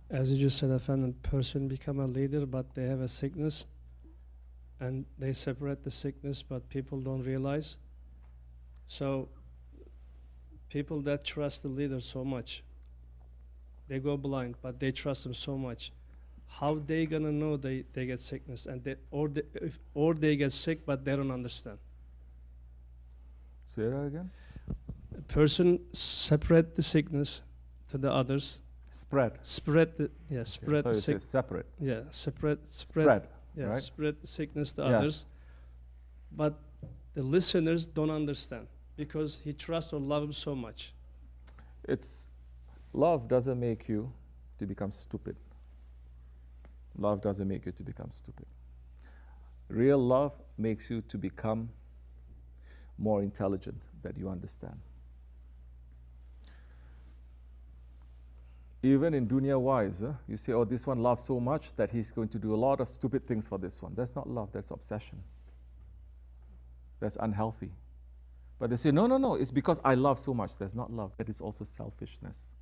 As you just said, if a person become a leader, but they have a sickness, and they separate the sickness, but people don't realize. So people that trust the leader so much, they go blind, but they trust him so much. How they gonna know they get sickness, and or they get sick, but they don't understand? Say that again. A person separate the sickness to the others. Spread. Spread the Spread the sick. separate. Yeah, spread. Yeah, right? spread the sickness to Yes. others. But the listeners don't understand because he trusts or love him so much. It's love doesn't make you to become stupid. Love doesn't make you to become stupid. Real love makes you to become more intelligent, that you understand. Even in dunya wise, you say, oh, this one loves so much that he's going to do a lot of stupid things for this one. That's not love, that's obsession. That's unhealthy. But they say, no, it's because I love so much. That's not love, that is also selfishness.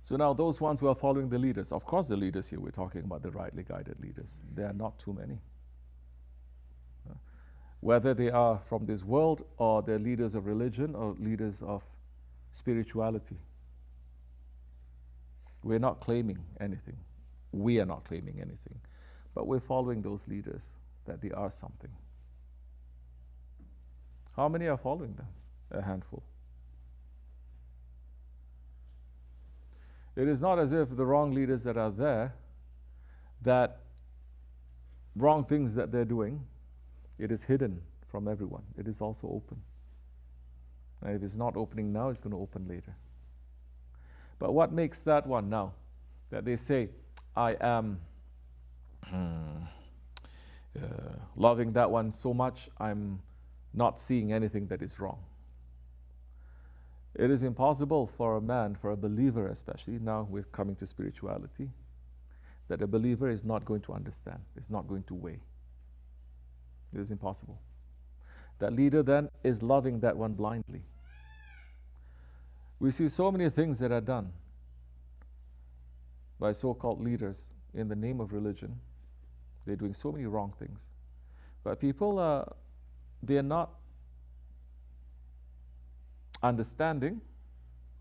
So now those ones who are following the leaders, of course the leaders here, we're talking about the rightly guided leaders. There are not too many. Whether they are from this world or they're leaders of religion or leaders of spirituality. We're not claiming anything. We are not claiming anything. But we're following those leaders, that they are something. How many are following them? A handful. It is not as if the wrong leaders that are there, that wrong things that they're doing, it is hidden from everyone. It is also open. And if it's not opening now, it's going to open later. But what makes that one now? That they say, I am loving that one so much, I'm not seeing anything that is wrong. It is impossible for a man, for a believer especially, now we're coming to spirituality, that a believer is not going to understand, is not going to weigh. It is impossible. That leader then is loving that one blindly. We see so many things that are done by so-called leaders in the name of religion. They're doing so many wrong things. But people, they're not understanding,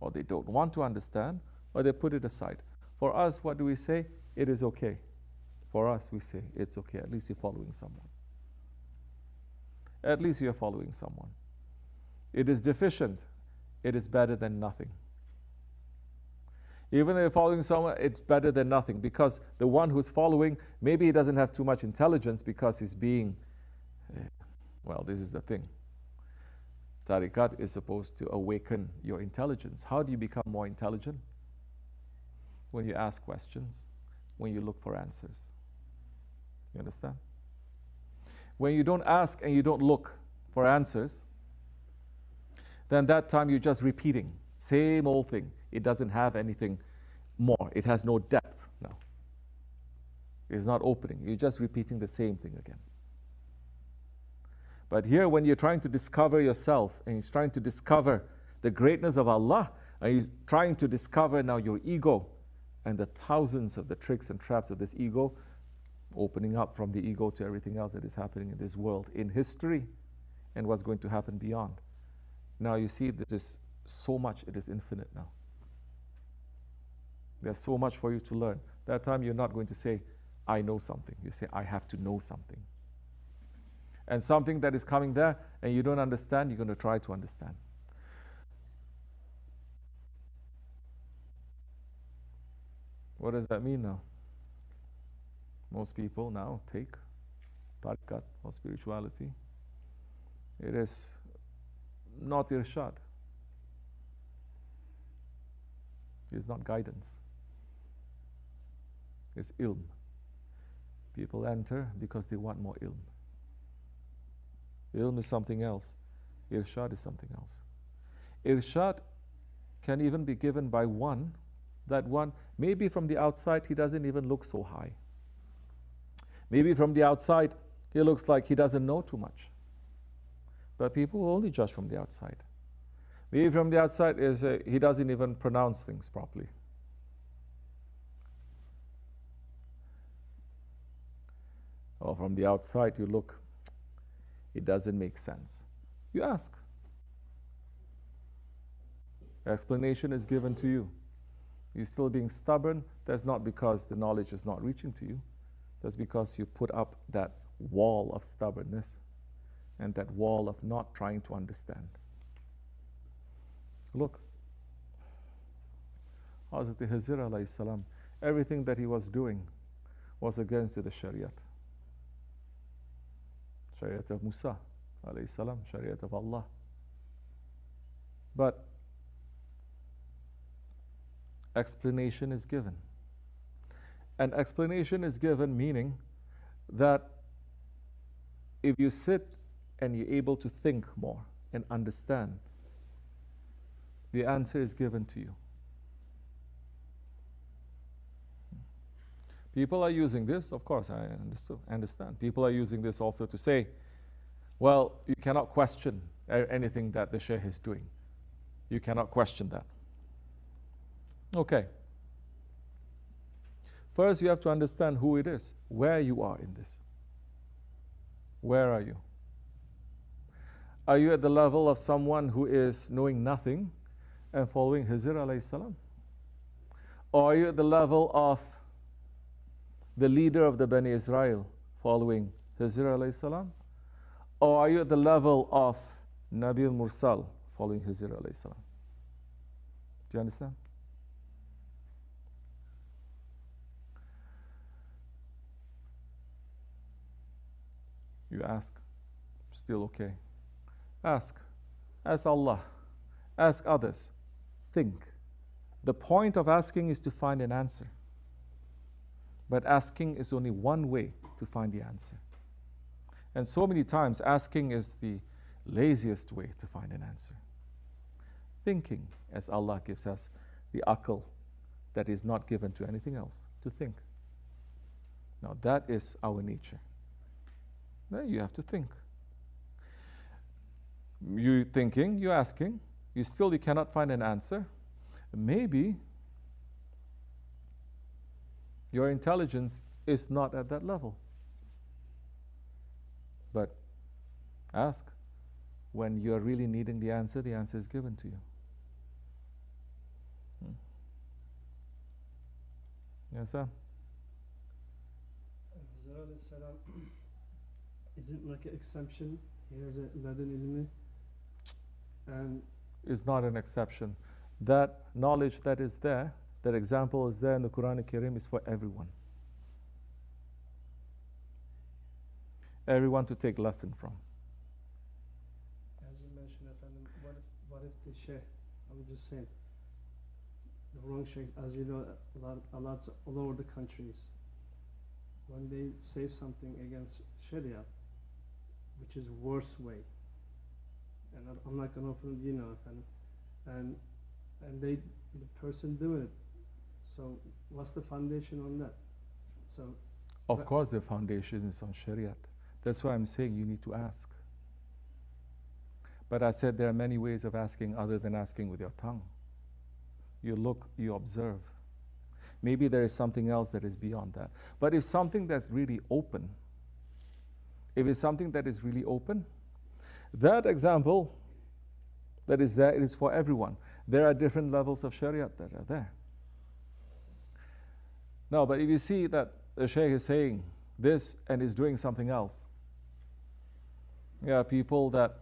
or they don't want to understand, or they put it aside. For us, what do we say? It is okay. For us, we say, it's okay. At least you're following someone. At least you're following someone. It is deficient. It is better than nothing. Even if you're following someone, it's better than nothing, because the one who's following, maybe he doesn't have too much intelligence because he's being, well, this is the thing. Tariqat is supposed to awaken your intelligence. How do you become more intelligent? When you ask questions, when you look for answers. You understand? When you don't ask and you don't look for answers, then that time you're just repeating. Same old thing. It doesn't have anything more. It has no depth now. It's not opening. You're just repeating the same thing again. But here, when you're trying to discover yourself and you're trying to discover the greatness of Allah, and you're trying to discover now your ego and the thousands of the tricks and traps of this ego, opening up from the ego to everything else that is happening in this world, in history, and what's going to happen beyond. Now you see there is so much, it is infinite now. There's so much for you to learn. That time you're not going to say, I know something. You say, I have to know something. And something that is coming there and you don't understand, you're going to try to understand. What does that mean now? Most people now take tariqat or spirituality. It is not irshad. It's not guidance. It's ilm. People enter because they want more ilm. Ilm is something else. Irshad is something else. Irshad can even be given by one, that one, maybe from the outside he doesn't even look so high. Maybe from the outside he looks like he doesn't know too much. But people will only judge from the outside. Maybe from the outside is he doesn't even pronounce things properly. Or from the outside you look, it doesn't make sense. You ask. Explanation is given to you. You're still being stubborn. That's not because the knowledge is not reaching to you. That's because you put up that wall of stubbornness and that wall of not trying to understand. Look, Hazrat Khizr alayhi salam, everything that he was doing was against the Shariat. Shariat of Musa alayhi salam, Shariat of Allah. But explanation is given. And explanation is given meaning that if you sit and you're able to think more and understand, the answer is given to you. People are using this, of course, I understand. People are using this also to say, well, you cannot question anything that the Shaykh is doing. You cannot question that. Okay. First, you have to understand who it is, where you are in this. Where are you? Are you at the level of someone who is knowing nothing and following Khizr alayhi salam? Or are you at the level of the leader of the Bani Israel following Khizr alayhi salam? Or are you at the level of Nabi al-Mursal following Khizr alayhi salam? Do you understand? You ask, still okay. Ask Allah, ask others, think. The point of asking is to find an answer. But asking is only one way to find the answer. And so many times asking is the laziest way to find an answer. Thinking, as Allah gives us the aql that is not given to anything else, to think. Now that is our nature. Then you have to think. You thinking, you asking, you cannot find an answer. Maybe your intelligence is not at that level. But ask. When you are really needing the answer is given to you. Yes, sir? Is it like an exception? Here's a ladin ilmi. And it's not an exception. That knowledge that is there, that example is there in the Quran al-Karim is for everyone. Everyone to take lesson from. As you mentioned, what if the Shaykh, I'm just saying, the wrong Shaykh, as you know, a lot all over the countries, when they say something against Sharia, which is worse way, and I'm not going to open, and the person doing it. So what's the foundation on that? So of course the foundation is on Shariat. That's why I'm saying you need to ask. But I said there are many ways of asking other than asking with your tongue. You look, you observe. Maybe there is something else that is beyond that. But if something that's really open, if it's something that is really open, that example that is there, it is for everyone. There are different levels of Shariat that are there. No, but if you see that the Shaykh is saying this and is doing something else, there are people that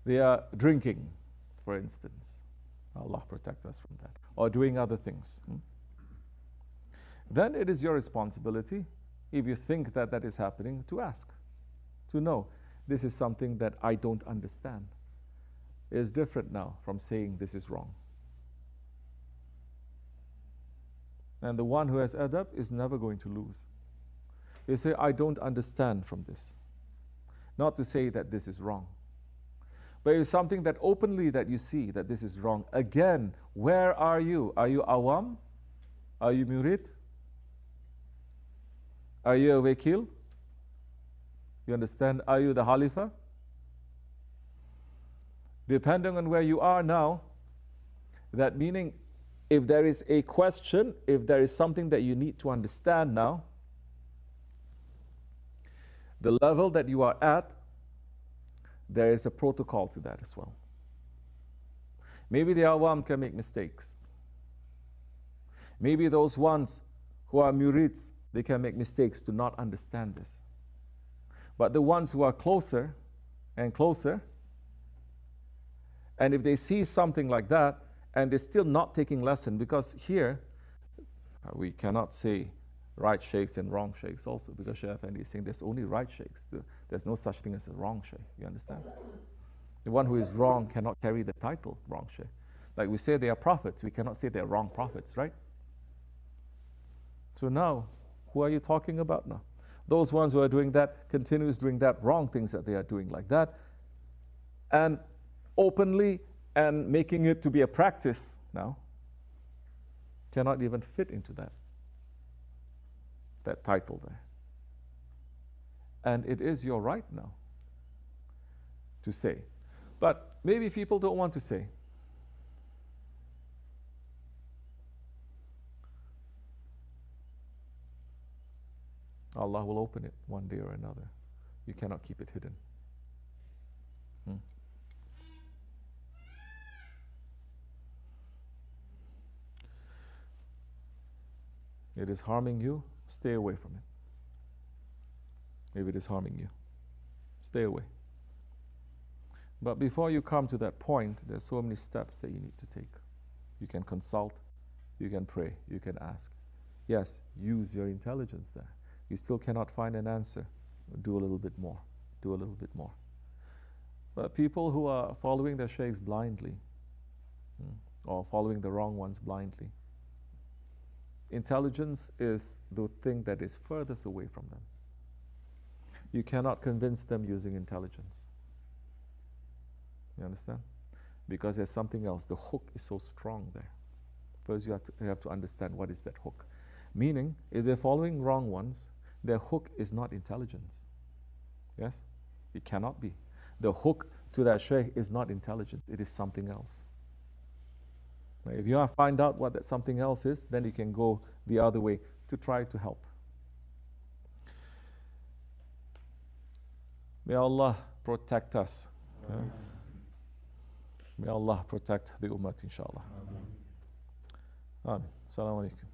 they are drinking, for instance. Allah protect us from that. Or doing other things. Then it is your responsibility, if you think that that is happening, to ask. To know, this is something that I don't understand. It is different now from saying this is wrong. And the one who has adab is never going to lose. You say, I don't understand from this. Not to say that this is wrong. But it's something that openly that you see that this is wrong. Again, where are you? Are you awam? Are you murid? Are you a wakil? You understand? Are you the Khalifa? Depending on where you are now, that meaning if there is a question, if there is something that you need to understand now, the level that you are at, there is a protocol to that as well. Maybe the awam can make mistakes. Maybe those ones who are murids, they can make mistakes to not understand this. But the ones who are closer and closer, and if they see something like that, and they're still not taking lesson, because here, we cannot say right sheikhs and wrong sheikhs also, because Shaykh Effendi is saying there's only right sheikhs. There's no such thing as a wrong sheikh, you understand? The one who is wrong cannot carry the title wrong sheikh. Like we say they are prophets, we cannot say they are wrong prophets, right? So now, who are you talking about now? Those ones who are doing that, continues doing that, wrong things that they are doing like that, and openly and making it to be a practice now, cannot even fit into that title there. And it is your right now to say. But maybe people don't want to say. Allah will open it one day or another. You cannot keep it hidden. It is harming you, stay away from it. If it is harming you, stay away. But before you come to that point, there's so many steps that you need to take. You can consult, you can pray, you can ask. Yes, use your intelligence there. You still cannot find an answer. Do a little bit more. Do a little bit more. But people who are following their sheikhs blindly, or following the wrong ones blindly, intelligence is the thing that is furthest away from them. You cannot convince them using intelligence. You understand? Because there's something else. The hook is so strong there. First you have to understand what is that hook. Meaning, if they're following wrong ones, their hook is not intelligence. Yes? It cannot be. The hook to that sheikh is not intelligence. It is something else. Now, if you find out what that something else is, then you can go the other way to try to help. May Allah protect us. May Allah protect the ummah, inshallah. Amen. Assalamu alaikum.